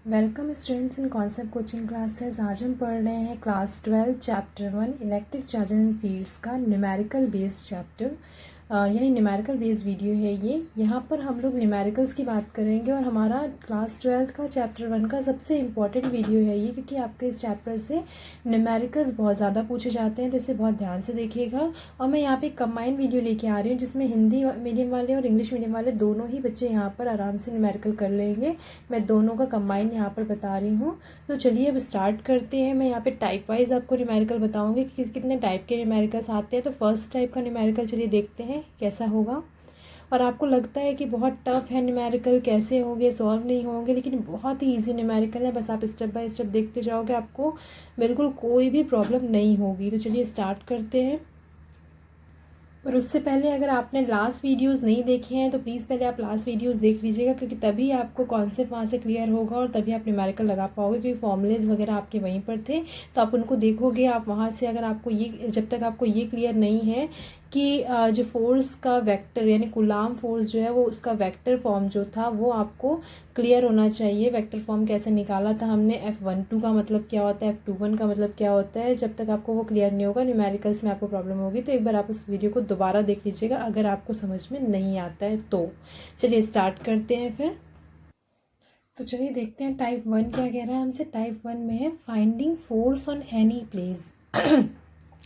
Welcome students in concept coaching classes. आज हम पढ़ रहे हैं class 12 chapter 1 electric charges and fields का न्यूमेरिकल बेस्ड चैप्टर, यानी न्यूमेरिकल बेस्ड वीडियो है ये। यहाँ पर हम लोग न्यूमेरिकल्स की बात करेंगे और हमारा क्लास 12 का चैप्टर 1 का सबसे इम्पॉर्टेंट वीडियो है ये, क्योंकि आपके इस चैप्टर से न्यूमेरिकल्स बहुत ज़्यादा पूछे जाते हैं, तो इसे बहुत ध्यान से देखिएगा। और मैं यहाँ पे एक कंबाइंड वीडियो लेके आ रही हूँ जिसमें हिंदी मीडियम वाले और इंग्लिश मीडियम वाले दोनों ही बच्चे यहाँ पर आराम से न्यूमेरिकल कर लेंगे। मैं दोनों का कंबाइन यहाँ पर बता रही हूँ। तो चलिए अब स्टार्ट करते हैं। मैं यहाँ पे टाइप वाइज आपको न्यूमेरिकल बताऊँगी कि कितने टाइप के न्यूमेरिकल्स आते हैं। तो फर्स्ट टाइप का न्यूमेरिकल चलिए देखते हैं कैसा होगा। और आपको लगता है कि बहुत टफ है न्यूमेरिकल, कैसे होंगे, सॉल्व नहीं होंगे, लेकिन बहुत ही इजी न्यूमेरिकल है। बस आप स्टेप बाय स्टेप देखते जाओगे, आपको बिल्कुल कोई भी प्रॉब्लम नहीं होगी। तो चलिए स्टार्ट करते हैं। पर उससे पहले अगर आपने लास्ट वीडियोस नहीं देखे हैं तो प्लीज़ पहले आप लास्ट वीडियोस देख लीजिएगा, क्योंकि तभी आपको कॉन्सेप्ट वहाँ से क्लियर होगा और तभी आप न्यूमेरिकल लगा पाओगे, क्योंकि फॉर्मूलेज वगैरह आपके वहीं पर थे। तो आप उनको देखोगे, आप वहाँ से अगर आपको ये, जब तक आपको ये क्लियर नहीं है कि जो फोर्स का वेक्टर यानी कूलाम फोर्स जो है वो उसका वेक्टर फॉर्म जो था वो आपको क्लियर होना चाहिए। वेक्टर फॉर्म कैसे निकाला था हमने, F12 का मतलब क्या होता है, F21 का मतलब क्या होता है, जब तक आपको वो क्लियर नहीं होगा न्यूमेरिकल्स में आपको प्रॉब्लम होगी। तो एक बार आप उस वीडियो को दोबारा देख लीजिएगा अगर आपको समझ में नहीं आता है तो। चलिए स्टार्ट करते हैं फिर। तो चलिए देखते हैं टाइप 1 क्या कह रहा है हमसे। टाइप 1 में है finding force on any place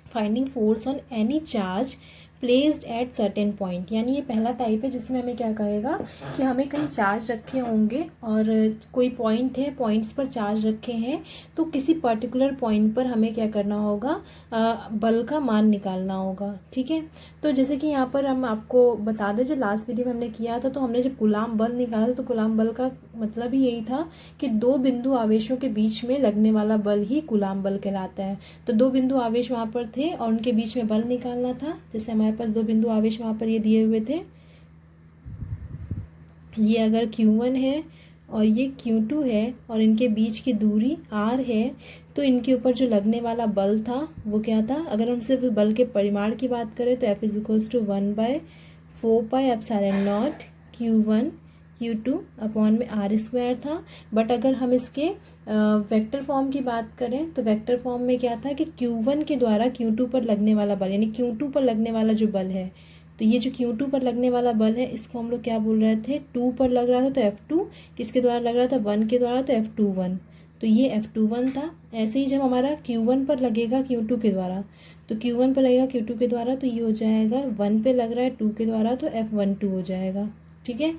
finding force on any charge placed at certain point. यानी ये पहला टाइप है जिसमें हमें क्या कहेगा कि हमें कहीं चार्ज रखे होंगे और कोई पॉइंट है, पॉइंट्स पर चार्ज रखे हैं, तो किसी पर्टिकुलर पॉइंट पर हमें क्या करना होगा, बल का मान निकालना होगा। ठीक है, तो जैसे कि यहाँ पर हम आपको बता दें, जो लास्ट वीडियो में हमने किया था, तो हमने जब कूलाम बल निकाला था तो कूलाम बल का मतलब ही यही था कि दो बिंदु आवेशों के बीच में लगने वाला बल ही कूलाम बल कहलाता है। तो दो बिंदु आवेश वहाँ पर थे और उनके बीच में बल निकालना था। जैसे हमारे पास दो बिंदु आवेश वहाँ पर ये दिए हुए थे, ये अगर Q1 है और ये Q2 है और इनके बीच की दूरी R है, तो इनके ऊपर जो लगने वाला बल था वो क्या था। अगर हम सिर्फ बल के परिमाण की बात करें तो F = 1/4πε0 Q1 Q2 अपॉन में R² था। बट अगर हम इसके वेक्टर फॉर्म की बात करें तो वेक्टर फॉर्म में क्या था कि Q1 के द्वारा Q2 पर लगने वाला बल, यानी Q2 पर लगने वाला जो बल है, तो ये जो Q2 पर लगने वाला बल है इसको हम लोग क्या बोल रहे थे, 2 पर लग रहा था तो F2, किसके द्वारा लग रहा था, 1 के द्वारा, तो F21, तो ये F21 था। ऐसे ही जब हमारा Q1 पर लगेगा Q2 के द्वारा, तो Q1 पर लगेगा Q2 के द्वारा, तो ये हो जाएगा 1 पे लग रहा है 2 के द्वारा, तो F12 हो जाएगा। ठीक है,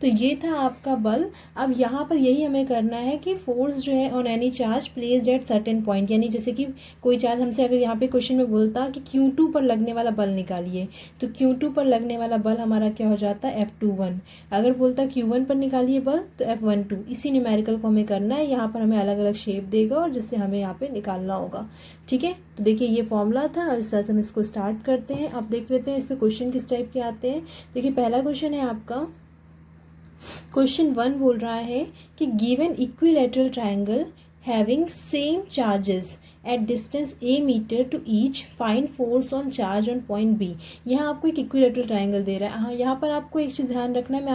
तो ये था आपका बल। अब यहाँ पर यही हमें करना है कि फोर्स जो है on any charge placed at certain point, यानी जैसे कि कोई चार्ज हमसे अगर यहाँ पे क्वेश्चन में बोलता कि Q2 पर लगने वाला बल निकालिए, तो Q2 पर लगने वाला बल हमारा क्या हो जाता है, F21। अगर बोलता Q1 पर निकालिए बल तो F12। इसी न्यूमेरिकल को हमें करना है। यहाँ पर हमें अलग अलग शेप देगा और जिससे हमें यहाँ पे निकालना होगा। ठीक है, तो देखिए ये फॉर्मूला था। इस तरह से हम इसको स्टार्ट करते हैं। अब देख लेते हैं इस पर क्वेश्चन किस टाइप के आते हैं। देखिए पहला क्वेश्चन है आपका, क्वेश्चन 1 बोल रहा है कि given equilateral triangle having same charges at distance a metre to each, find force on charge on point b। यहाँ आपको एक इक्विलैटरल ट्रायंगल दे रहा है। हाँ, यहाँ पर आपको एक चीज़ ध्यान रखना है, मैं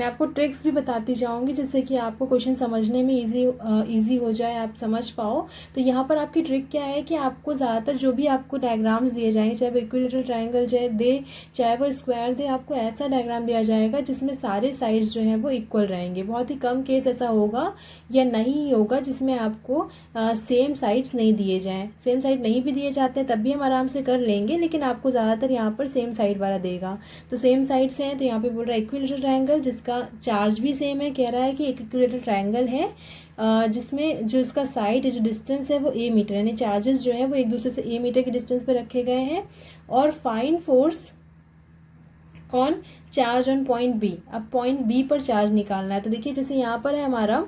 आपको ट्रिक्स भी बताती जाऊंगी जिससे कि आपको क्वेश्चन समझने में इजी हो जाए, आप समझ पाओ। तो यहाँ पर आपकी ट्रिक क्या है कि आपको ज़्यादातर जो भी आपको डायग्राम्स दिए जाएंगे, चाहे वो इक्विलैटरल ट्रायंगल चाहे वो स्क्वायर दे, आपको ऐसा डायग्राम दिया जाएगा जिसमें सारे साइड्स जो हैं वो इक्वल रहेंगे। बहुत ही कम केस ऐसा होगा या नहीं होगा जिसमें आपको सेम साइड्स नहीं दिए जाएँ। सेम साइड नहीं भी दिए जाते हैं तब भी हम आराम से कर लेंगे, लेकिन आपको ज़्यादातर यहाँ पर सेम साइड वाला देगा। तो सेम साइड्स हैं, तो यहाँ पे बोल रहा है इक्विलैटरल ट्रायंगल जिसका चार्ज भी सेम है। कह रहा है कि एक इक्विलैटरल ट्रायंगल है जिसमें जो इसका साइड है, जो डिस्टेंस है वो a मीटर, यानी चार्जेस जो है वो एक दूसरे से a मीटर के डिस्टेंस पे रखे गए हैं। और find force on charge on point B. अब पॉइंट बी पर चार्ज निकालना है। तो देखिए जैसे यहाँ पर है हमारा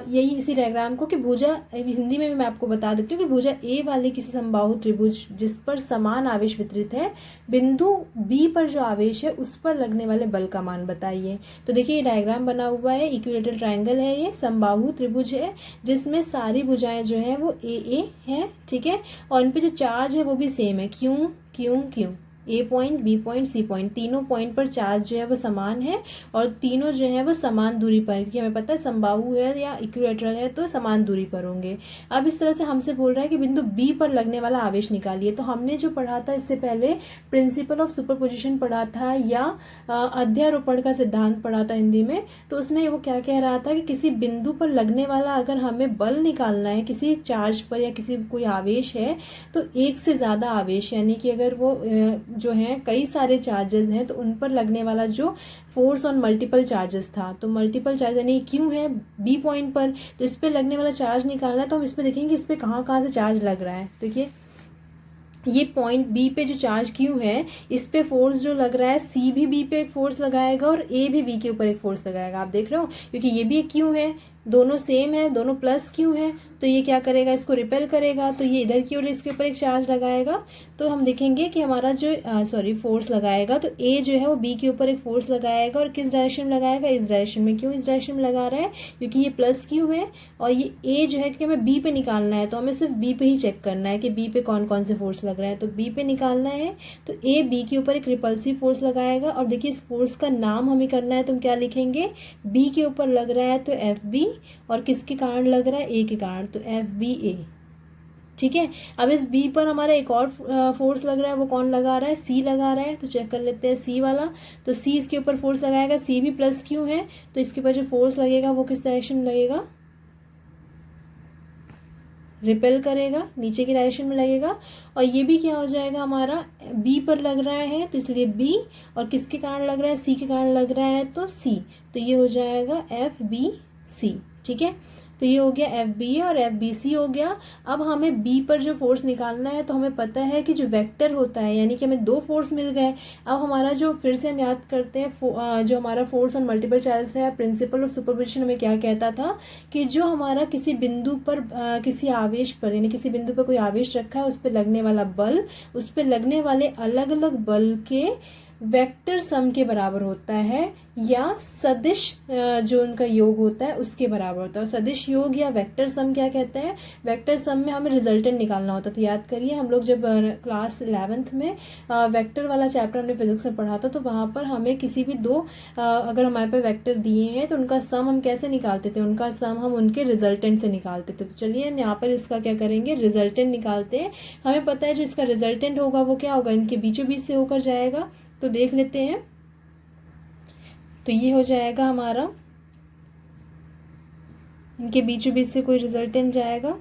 यही इसी डायग्राम को कि भुजा, हिंदी में भी मैं आपको बता देती हूँ कि भुजा ए वाले किसी समबाहु त्रिभुज जिस पर समान आवेश वितरित है, बिंदु बी पर जो आवेश है उस पर लगने वाले बल का मान बताइए। तो देखिए ये डायग्राम बना हुआ है, इक्विलैटरल ट्रायंगल है, ये समबाहु त्रिभुज है जिसमें सारी भुजाएं जो है वो ए है। ठीक है, और इन पे जो चार्ज है वो भी सेम है, Q Q Q. A point, B point, C point, तीनों पॉइंट पर चार्ज जो है वो समान है और तीनों जो है वो समान दूरी पर, क्योंकि हमें पता है समबाहु है या इक्विलेटरल है तो समान दूरी पर होंगे। अब इस तरह से हमसे बोल रहा है कि बिंदु बी पर लगने वाला आवेश निकालिए। तो हमने जो पढ़ा था इससे पहले प्रिंसिपल ऑफ सुपरपोजिशन पढ़ा था या अध्यारोपण का सिद्धांत पढ़ा था हिंदी में, तो उसमें वो क्या कह रहा था कि किसी बिंदु पर लगने वाला अगर हमें बल निकालना है किसी चार्ज पर या किसी कोई आवेश है, तो एक से ज़्यादा आवेश, यानी कि अगर वो जो है कई सारे चार्जेस हैं तो उन पर लगने वाला जो फोर्स ऑन मल्टीपल चार्जेस था, तो मल्टीपल चार्ज यानी क्यों है बी पॉइंट पर, तो इस पर लगने वाला चार्ज निकालना है। तो हम इस पर देखेंगे इस पर कहाँ कहाँ से चार्ज लग रहा है। देखिए ये पॉइंट बी पे जो चार्ज क्यू है इस पे फोर्स जो लग रहा है, सी भी बी पे एक फोर्स लगाएगा और ए भी बी के ऊपर एक फोर्स लगाएगा। आप देख रहे हो क्योंकि ये भी एक क्यू है, दोनों सेम है, दोनों प्लस क्यू है, तो ये क्या करेगा इसको रिपेल करेगा, तो ये इधर की ओर इसके ऊपर एक चार्ज लगाएगा। तो हम देखेंगे कि हमारा जो फोर्स लगाएगा, तो ए जो है वो बी के ऊपर एक फोर्स लगाएगा और किस डायरेक्शन में लगाएगा, इस डायरेक्शन में। क्यों इस डायरेक्शन में लगा रहा है, क्योंकि ये प्लस क्यू है और ये ए जो है कि हमें बी पे निकालना है, तो हमें सिर्फ बी पे ही चेक करना है कि बी पे कौन कौन से फोर्स लग रहे हैं, तो बी पे निकालना है। तो ए बी के ऊपर एक रिपल्सिव फोर्स लगाएगा और देखिए इस फोर्स का नाम हमें करना है, तो हम क्या लिखेंगे, बी के ऊपर लग रहा है तो एफ बी, और किसके कारण लग रहा है, ए के कारण, तो एफ बी ए। ठीक है, अब इस बी पर हमारा एक और फोर्स लग रहा है, वो कौन लगा रहा है, सी लगा रहा है, तो चेक कर लेते हैं सी वाला। तो सी इसके ऊपर फोर्स लगाएगा, सी भी प्लस क्यू है, तो इसके ऊपर जो फोर्स लगेगा वो किस डायरेक्शन में लगेगा, रिपेल करेगा, नीचे की डायरेक्शन में लगेगा। और ये भी क्या हो जाएगा हमारा बी पर लग रहा है तो इसलिए बी, और किसके कारण लग रहा है, सी के कारण लग रहा है तो सी, तो ये हो जाएगा एफ बी सी। ठीक है, तो ये हो गया एफ बी ए और एफ बी सी हो गया। अब हमें बी पर जो फोर्स निकालना है, तो हमें पता है कि जो वेक्टर होता है, यानी कि हमें दो फोर्स मिल गए। अब हमारा जो फिर से हम याद करते हैं जो हमारा फोर्स ऑन मल्टीपल चार्जेस है, प्रिंसिपल ऑफ सुपरपोजिशन हमें क्या कहता था कि जो हमारा किसी बिंदु पर किसी आवेश पर, यानी किसी बिंदु पर कोई आवेश रखा है, उस पर लगने वाला बल, उस पर लगने वाले अलग अलग बल के वेक्टर सम के बराबर होता है, या सदिश जो उनका योग होता है उसके बराबर होता है। और सदिश योग या वेक्टर सम क्या कहते हैं, वेक्टर सम में हमें रिजल्टेंट निकालना होता है। तो याद करिए हम लोग जब क्लास 11th में वेक्टर वाला चैप्टर हमने फिजिक्स में पढ़ा था, तो वहाँ पर हमें किसी भी दो अगर हमारे पे वेक्टर दिए हैं तो उनका सम हम कैसे निकालते थे, उनका सम हम उनके रिजल्टेंट से निकालते थे। तो चलिए हम यहाँ पर इसका क्या करेंगे, रिजल्टेंट निकालते हैं। हमें पता है जो इसका रिजल्टेंट होगा वो क्या होगा, इनके बीचों बीच से होकर जाएगा, तो देख लेते हैं। तो ये हो जाएगा हमारा, इनके बीचों बीच से कोई रिजल्टेंट जाएगा।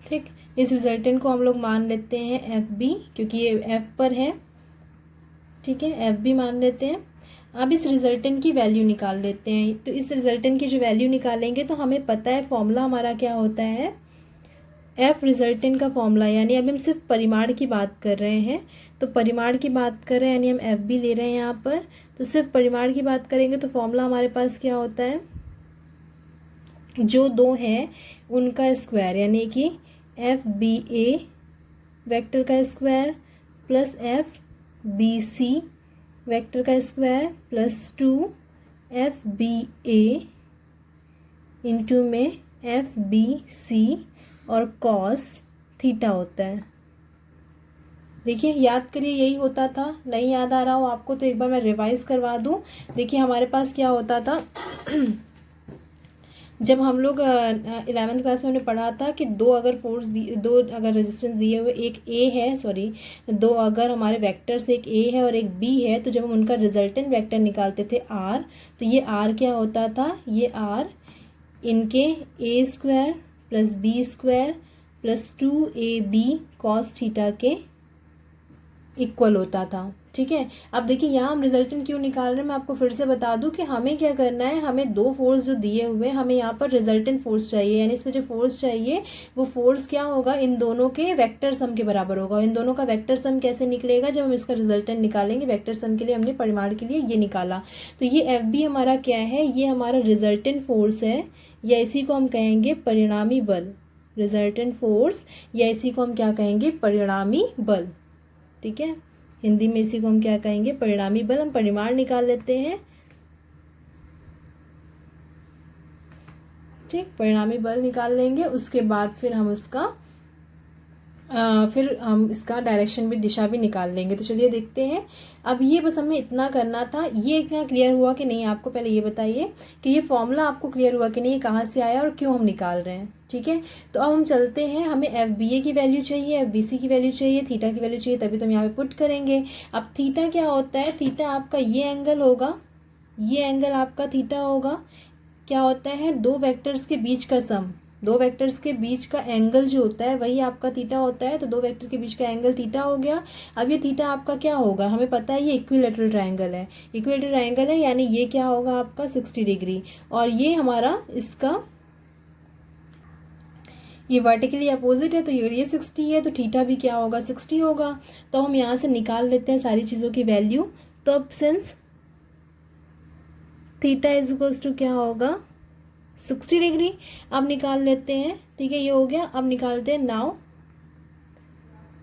ठीक, इस रिजल्टेंट को हम लोग मान लेते हैं एफ बी, क्योंकि ये एफ पर है। ठीक है, एफ बी मान लेते हैं। अब इस रिजल्टेंट की वैल्यू निकाल लेते हैं। तो इस रिजल्टेंट की जो वैल्यू निकालेंगे, तो हमें पता है फॉर्मूला हमारा क्या होता है, एफ रिजल्टेंट का फॉर्मूला, यानी अभी हम सिर्फ परिमाण की बात कर रहे हैं, तो परिमाण की बात कर रहे हैं, यानी हम एफ बी ले रहे हैं यहाँ पर, तो सिर्फ परिमाण की बात करेंगे तो फॉर्मूला हमारे पास क्या होता है, जो दो है उनका स्क्वायर, यानी कि एफ बी ए वेक्टर का square plus F B C vector का square plus 2 F B A into में एफ बी सी और कॉस थीटा होता है। देखिए याद करिए, यही होता था। नहीं याद आ रहा हो आपको तो एक बार मैं रिवाइज करवा दूं। देखिए हमारे पास क्या होता था जब हम लोग 11th क्लास में हमने पढ़ा था कि दो अगर रेजिस्टेंस दिए हुए, एक ए है, सॉरी, दो अगर हमारे वेक्टर्स, एक ए है और एक बी है, तो जब हम उनका रिजल्टेंट वेक्टर निकालते थे आर, तो ये आर क्या होता था, ये आर इनके A square plus B square plus 2ab cos theta के इक्वल होता था। ठीक है, अब देखिए यहाँ हम रिजल्टेंट क्यों निकाल रहे हैं, मैं आपको फिर से बता दूं कि हमें क्या करना है, हमें दो फोर्स जो दिए हुए हैं, हमें यहाँ पर रिजल्टेंट फोर्स चाहिए, यानी इसमें जो फोर्स चाहिए वो फोर्स क्या होगा, इन दोनों के वेक्टर सम के बराबर होगा। इन दोनों का वेक्टर सम कैसे निकलेगा, जब हम इसका रिजल्टेंट निकालेंगे। वेक्टर सम के लिए हमने परिमाण के लिए ये निकाला, तो ये एफ बी हमारा क्या है, ये हमारा रिजल्टेंट फोर्स है, या इसी को हम कहेंगे परिणामी बल, रिजल्टेंट फोर्स, या इसी को हम क्या कहेंगे, परिणामी बल। ठीक है, हिंदी में इसी को हम क्या कहेंगे, परिणामी बल। हम परिमाण निकाल लेते हैं। ठीक, परिणामी बल निकाल लेंगे, उसके बाद फिर हम उसका फिर हम इसका डायरेक्शन भी, दिशा भी निकाल लेंगे। तो चलिए देखते हैं। अब ये बस हमें इतना करना था। ये इतना क्लियर हुआ कि नहीं आपको? पहले ये बताइए कि ये फॉर्मूला आपको क्लियर हुआ कि नहीं, कहाँ से आया और क्यों हम निकाल रहे हैं। ठीक है, तो अब हम चलते हैं। हमें FBA की वैल्यू चाहिए, FBC की वैल्यू चाहिए, थीटा की वैल्यू चाहिए, तभी तो हम यहाँ पे पुट करेंगे। अब थीटा क्या होता है? थीटा आपका ये एंगल होगा, ये एंगल आपका थीटा होगा। क्या होता है? दो वेक्टर्स के बीच का सम, दो वेक्टर्स के बीच का एंगल जो होता है वही आपका थीटा होता है। तो दो वेक्टर के बीच का एंगल थीटा हो गया। अब ये थीटा आपका क्या होगा? हमें पता है ये इक्विलेटरल ट्रायंगल है, इक्विलेटरल ट्रायंगल है, यानी ये क्या होगा आपका 60 डिग्री। और ये हमारा इसका ये वर्टिकली अपोजिट है, तो ये 60 है, तो थीटा भी क्या होगा? 60 होगा। तो हम यहाँ से निकाल लेते हैं सारी चीज़ों की वैल्यू। तो अब since theta is equals to क्या होगा? 60 डिग्री। अब निकाल लेते हैं। ठीक है, ये हो गया। अब निकालते हैं नाउ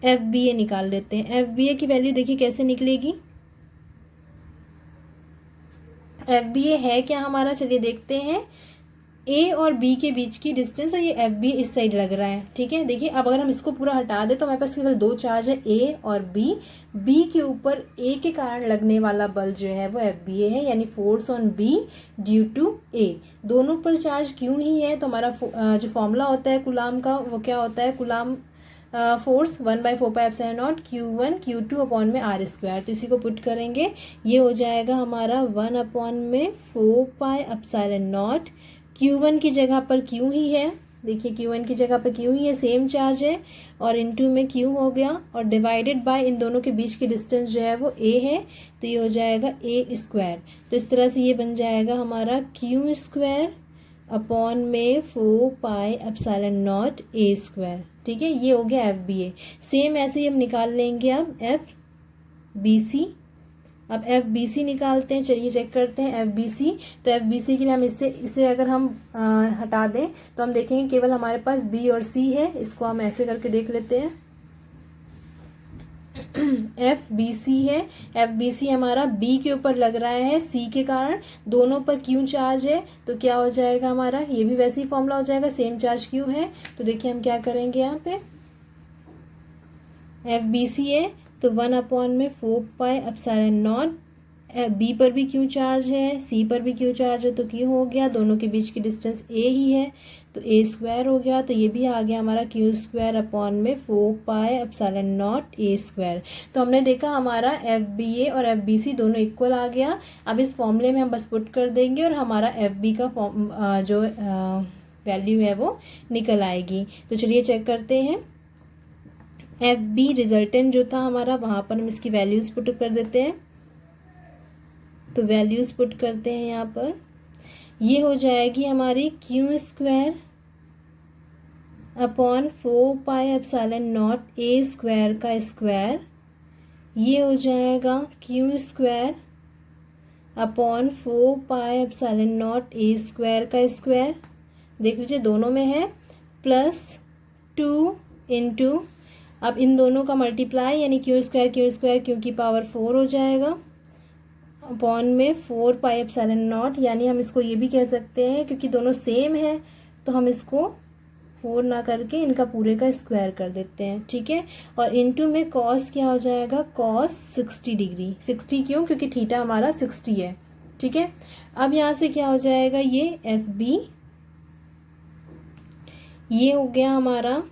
FBA निकाल लेते हैं। FBA की वैल्यू देखिए कैसे निकलेगी। FBA है क्या हमारा? चलिए देखते हैं। A और B के बीच की डिस्टेंस, और ये FBA इस साइड लग रहा है। ठीक है, देखिए अब अगर हम इसको पूरा हटा दें तो हमारे पास केवल दो चार्ज है, A और B। B के ऊपर A के कारण लगने वाला बल जो है वो FBA है, यानी force on B due to A। दोनों पर चार्ज Q ही है, तो हमारा जो फॉर्मूला होता है कूलाम का वो क्या होता है? Coulomb force 1/4πε0 Q1 Q2 upon में R²। तो इसी को पुट करेंगे, ये हो जाएगा हमारा 1/4πε0। Q1 की जगह पर Q ही है, देखिए Q1 की जगह पर Q ही है, सेम चार्ज है, और इनटू में Q हो गया, और डिवाइडेड बाय इन दोनों के बीच की डिस्टेंस जो है वो A है, तो ये हो जाएगा A²। तो इस तरह से ये बन जाएगा हमारा Q² अपॉन में 4πε0 A²। ठीक है, ये हो गया FBA। सेम ऐसे ही हम निकाल लेंगे अब FBC। अब FBC निकालते हैं। चलिए चेक करते हैं FBC। तो FBC के लिए हम इसे अगर हम हटा दें तो हम देखेंगे केवल हमारे पास B और C है। इसको हम ऐसे करके देख लेते हैं। FBC है, FBC हमारा B के ऊपर लग रहा है C के कारण, दोनों पर Q चार्ज है, तो क्या हो जाएगा हमारा? ये भी वैसे ही फॉर्मूला हो जाएगा, सेम चार्ज Q है। तो देखिए हम क्या करेंगे, यहाँ पे FBC है तो 1/4πε0। B पर भी Q चार्ज है, C पर भी Q चार्ज है, तो Q हो गया। दोनों के बीच की डिस्टेंस A ही है, तो A² हो गया। तो ये भी आ गया हमारा Q² अपॉन में 4πε0 A²। तो हमने देखा हमारा FBA और FBC दोनों इक्वल आ गया। अब इस फॉर्मूले में हम बस पुट कर देंगे और हमारा FB का जो वैल्यू है वो निकल आएगी। तो चलिए चेक करते हैं। FB रिजल्टेंट जो था हमारा, वहाँ पर हम इसकी वैल्यूज़ पुट कर देते हैं। तो वैल्यूज़ पुट करते हैं यहाँ पर, ये हो जाएगी हमारी Q² अपॉन 4πε0 A² का स्क्वायर। ये हो जाएगा Q² अपॉन 4πε0 A² का स्क्वायर। देख लीजिए दोनों में है, प्लस 2 इंटू, अब इन दोनों का मल्टीप्लाई यानी Q² Q की पावर 4 हो जाएगा, अपॉन में 4πε0, यानी हम इसको ये भी कह सकते हैं क्योंकि दोनों सेम है तो हम इसको 4 ना करके इनका पूरे का स्क्वायर कर देते हैं। ठीक है, और इनटू में कॉस क्या हो जाएगा? Cos 60 degree. 60 क्यों? क्योंकि थीटा हमारा 60 है। ठीक है, अब यहाँ से क्या हो जाएगा? ये FB, ये हो गया हमारा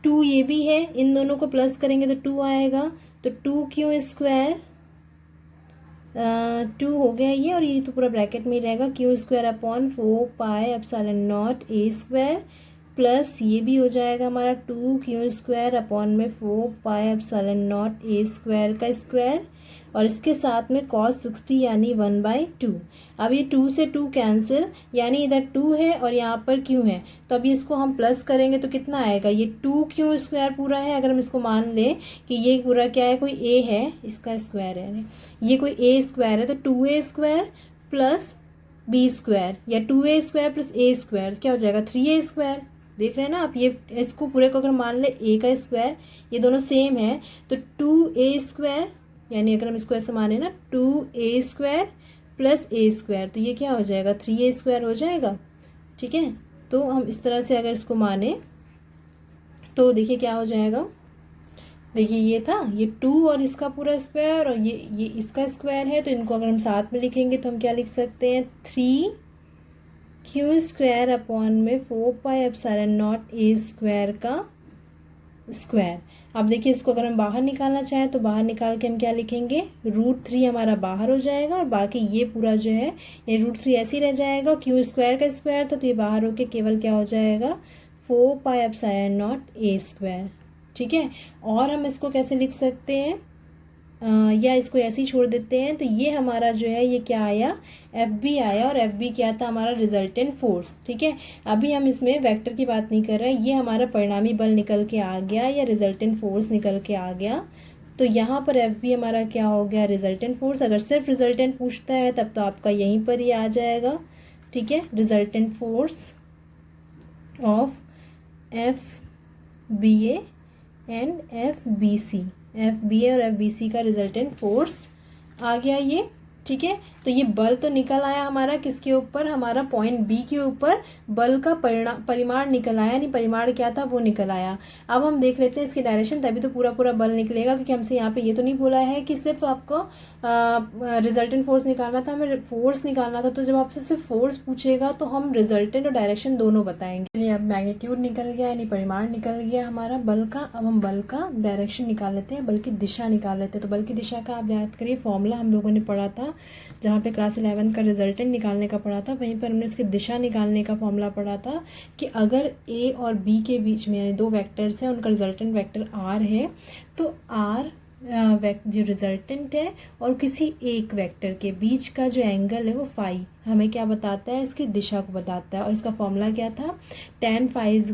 2, ये भी है, इन दोनों को प्लस करेंगे तो 2 आएगा, तो 2Q², 2 हो गया ये, और ये तो पूरा ब्रैकेट में ही रहेगा, Q² अपॉन 4πε0 A² प्लस ये भी हो जाएगा हमारा 2Q² अपॉन में 4πε0 A² का स्क्वायर, और इसके साथ में cos 60 यानी 1/2। अब ये 2 से 2 कैंसिल, यानी इधर 2 है और यहाँ पर Q है, तो अभी इसको हम प्लस करेंगे तो कितना आएगा? ये 2Q² पूरा है। अगर हम इसको मान लें कि ये पूरा क्या है, कोई A है, इसका स्क्वायर है, ये कोई A² है, तो 2A² प्लस B² या 2A² प्लस A² क्या हो जाएगा? 3A²। देख रहे हैं ना आप, ये इसको पूरे को अगर मान ले A का स्क्वायर, ये दोनों सेम है, तो 2A², यानी अगर हम इसको ऐसे माने ना 2A² प्लस A², तो ये क्या हो जाएगा? 3A² हो जाएगा। ठीक है, तो हम इस तरह से अगर इसको माने तो देखिए क्या हो जाएगा, देखिए ये था, ये 2 और इसका पूरा स्क्वायर और ये इसका स्क्वायर है, तो इनको अगर हम साथ में लिखेंगे तो हम क्या लिख सकते हैं, 3q² अपॉन में 4πε0a² का स्क्वायर। अब देखिए इसको अगर हम बाहर निकालना चाहें तो बाहर निकाल के हम क्या लिखेंगे, √3 हमारा बाहर हो जाएगा और बाकी ये पूरा जो है ये √3 ऐसे ही रह जाएगा। q² का स्क्वायर था तो ये बाहर होके केवल क्या हो जाएगा, 4πε0a²। ठीक है, और हम इसको कैसे लिख सकते हैं, या इसको ऐसे ही छोड़ देते हैं। तो ये हमारा जो है ये क्या आया, FB आया, और FB क्या था, हमारा रिजल्टेंट फोर्स। ठीक है, अभी हम इसमें वेक्टर की बात नहीं कर रहे हैं, ये हमारा परिणामी बल निकल के आ गया या रिजल्टेंट फोर्स निकल के आ गया। तो यहाँ पर FB हमारा क्या हो गया, रिजल्टेंट फोर्स। अगर सिर्फ रिजल्टेंट पूछता है तब तो आपका यहीं पर ही आ जाएगा। ठीक है, resultant force of FBA and FBC, FBA और FBC का रिजल्टेंट फोर्स आ गया ये। ठीक है, तो ये बल तो निकल आया हमारा किसके ऊपर, हमारा पॉइंट B के ऊपर बल का परिमाण निकल आया, यानी परिमाण क्या था वो निकल आया। अब हम देख लेते हैं इसकी डायरेक्शन, तभी तो पूरा पूरा बल निकलेगा, क्योंकि हमसे यहाँ पे ये तो नहीं बोला है कि सिर्फ आपको रिजल्टेंट फोर्स निकालना था, हमें फोर्स निकालना था। तो जब आपसे सिर्फ फोर्स पूछेगा तो हम रिजल्टेंट और डायरेक्शन दोनों बताएंगे। चलिए, अब मैग्नीट्यूड निकल गया, यानी परिमाण निकल गया हमारा बल का। अब हम बल का डायरेक्शन निकाल लेते हैं, बल की दिशा निकाल लेते हैं। तो बल की दिशा का आप याद करिए, फॉर्मूला हम लोगों ने पढ़ा था, जहाँ पे क्लास 11 का रिजल्टेंट निकालने का पढ़ा था, वहीं पर हमने उसकी दिशा निकालने का फॉर्मूला पढ़ा था कि अगर A और B के बीच में यानी दो वेक्टर्स हैं, उनका रिजल्टेंट वेक्टर R है, तो R जो रिजल्टेंट है और किसी एक वेक्टर के बीच का जो एंगल है वो फाई हमें क्या बताता है, इसकी दिशा को बताता है। और इसका फॉर्मूला क्या था, tan phi =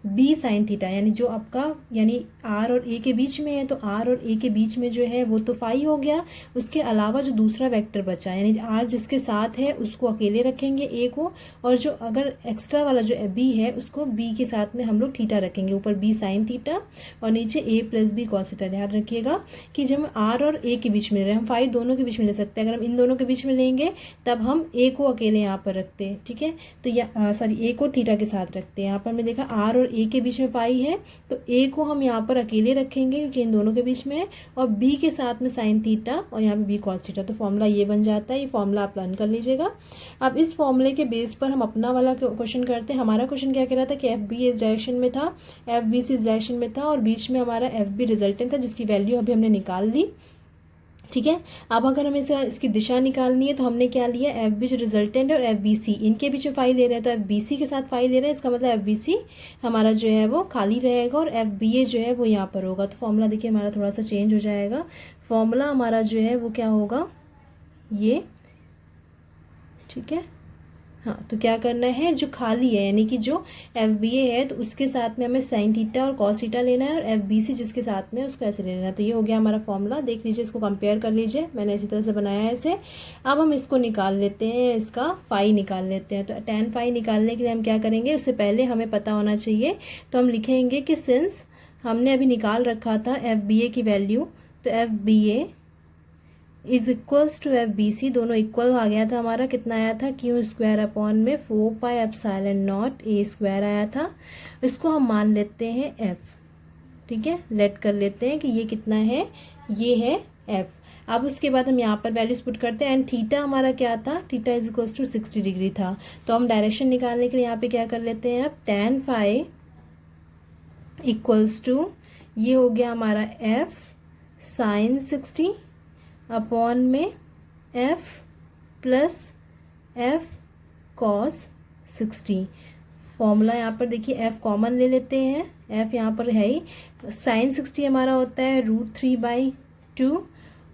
b sin theta, यानी जो आपका यानी R और A के बीच में है, तो R और A के बीच में जो है वो तो फाई हो गया। उसके अलावा जो दूसरा वेक्टर बचा यानी R जिसके साथ है उसको अकेले रखेंगे A को, और जो अगर एक्स्ट्रा वाला जो B है उसको B के साथ में हम लोग थीटा रखेंगे, ऊपर b sin थीटा और नीचे a + b cos थीटा। ध्यान रखिएगा कि जब हम R और A के बीच में ले रहे हैं, हम फाई दोनों के बीच में ले सकते हैं। अगर हम इन दोनों के बीच में लेंगे तब हम A को अकेले यहाँ पर रखते हैं। ठीक है, तो A को थीटा के साथ रखते हैं। यहाँ पर हमने देखा R और A के बीच में फाई है, तो A को हम यहाँ पर अकेले रखेंगे क्योंकि इन दोनों के बीच में है, और B के साथ में sin थीटा और यहाँ पे b cos थीटा। तो फॉर्मूला ये बन जाता है, ये फॉर्मूला आप लर्न कर लीजिएगा। अब इस फॉर्मूले के बेस पर हम अपना वाला क्वेश्चन करते हैं। हमारा क्वेश्चन क्या कह रहा था कि FB इस डायरेक्शन में था, FBC इस डायरेक्शन में था, और बीच में हमारा FB रिजल्टेंट था जिसकी वैल्यू अभी हमने निकाल ली। ठीक है, अब अगर हमें इसकी दिशा निकालनी है तो हमने क्या लिया, FB जो रिजल्टेंट है और FBC इनके बीच में फाई ले रहे हैं, तो FBC के साथ फाई ले रहे हैं, इसका मतलब FBC हमारा जो है वो खाली रहेगा और FBA जो है वो यहाँ पर होगा। तो फॉर्मूला देखिए हमारा थोड़ा सा चेंज हो जाएगा। फॉर्मूला हमारा जो है वो क्या होगा, ये। ठीक है, हाँ, तो क्या करना है, जो खाली है यानी कि जो FBA है तो उसके साथ में हमें sin थीटा और cos थीटा लेना है, और FBC जिसके साथ में उसको ऐसे लेना है। तो ये हो गया हमारा फॉर्मूला। देख लीजिए, इसको कंपेयर कर लीजिए, मैंने इसी तरह से बनाया है इसे। अब हम इसको निकाल लेते हैं, इसका फाई निकाल लेते हैं। तो tan phi निकालने के लिए हम क्या करेंगे, उससे पहले हमें पता होना चाहिए, तो हम लिखेंगे कि सिंस हमने अभी निकाल रखा था FBA की वैल्यू, तो FBA = FBC, दोनों इक्वल आ गया था हमारा। कितना आया था, q² अपॉन में 4πε0a² आया था। इसको हम मान लेते हैं f। ठीक है, लेट कर लेते हैं कि ये कितना है, ये है f। अब उसके बाद हम यहाँ पर वैल्यूज पुट करते हैं, एंड थीटा हमारा क्या था, थीटा = 60 डिग्री था। तो हम डायरेक्शन निकालने के लिए यहाँ पे क्या कर लेते हैं, अब tan phi = ये हो गया हमारा f sin 60 अपॉन में f + f cos 60। फॉर्मूला यहाँ पर देखिए f कॉमन ले लेते हैं, f यहाँ पर है ही, sin 60 हमारा होता है √3/2,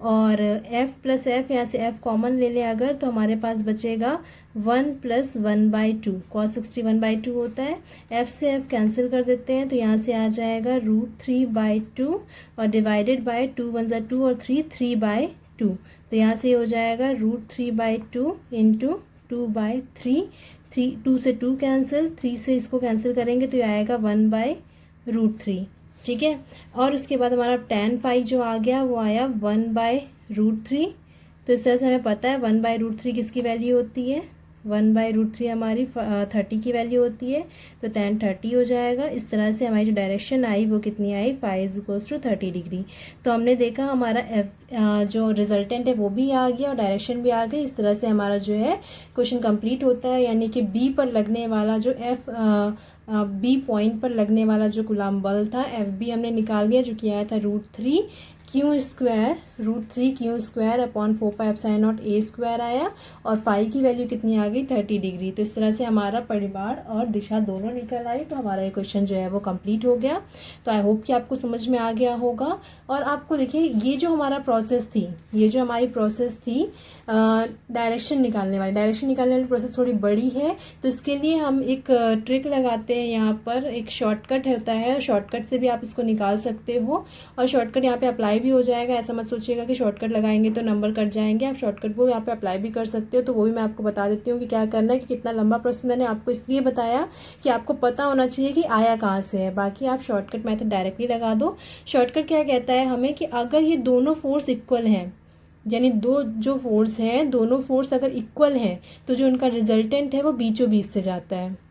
और f + f यहाँ से f कॉमन ले लें अगर, तो हमारे पास बचेगा 1 + 1/2। cos 60 1/2 होता है, f से f कैंसिल कर देते हैं, तो यहाँ से आ जाएगा √3/2 और डिवाइडेड बाय 2 × 1 = 2 और 3/2। तो यहाँ से हो जाएगा √3/2 × 2/3, 2 से 2 कैंसिल, 3 से इसको कैंसिल करेंगे तो ये आएगा 1/√3। ठीक है, और उसके बाद हमारा tan phi जो आ गया वो आया 1/√3। तो इस तरह से हमें पता है 1/√3 किसकी वैल्यू होती है, 1/√3 हमारी 30 की वैल्यू होती है, तो tan 30 हो जाएगा। इस तरह से हमारी जो डायरेक्शन आई वो कितनी आई, phi is equals to 30 degree. तो हमने देखा हमारा जो रिजल्टेंट है वो भी आ गया और डायरेक्शन भी आ गई। इस तरह से हमारा जो है क्वेश्चन कंप्लीट होता है, यानी कि बी पर लगने वाला जो बी पॉइंट पर लगने वाला जो कूलम्ब बल था FB हमने निकाल लिया, जो कि आया था √3 अपॉन 4πε0a² आया, और फाई की वैल्यू कितनी आ गई, 30 डिग्री। तो इस तरह से हमारा परिमाण और दिशा दोनों निकल आई। तो हमारा ये क्वेश्चन जो है वो कंप्लीट हो गया। तो आई होप कि आपको समझ में आ गया होगा। और आपको देखिए ये जो हमारी प्रोसेस थी डायरेक्शन निकालने वाली प्रोसेस थोड़ी बड़ी है। तो इसके लिए हम एक ट्रिक लगाते हैं, यहाँ पर एक शॉर्टकट होता है, शॉर्टकट से भी आप इसको निकाल सकते हो, और शॉर्टकट यहाँ पे अप्लाई भी हो जाएगा। ऐसा मत सोचिएगा कि शॉर्टकट लगाएंगे तो नंबर कट जाएंगे, आप शॉर्टकट को यहाँ पे अप्लाई भी कर सकते हो। तो वो भी मैं आपको बता देती हूँ कि क्या करना है, कि कितना लंबा प्रोसेस मैंने आपको इसलिए बताया कि आपको पता होना चाहिए कि आया कहाँ से है। बाकी आप शॉर्टकट मेथड डायरेक्टली लगा दो। शॉर्टकट क्या कहता है हमें, कि अगर ये दोनों फोर्स इक्वल हैं, यानी दो जो फोर्स हैं दोनों फोर्स अगर इक्वल हैं, तो जो उनका रिजल्टेंट है वो बीचों बीच से जाता है।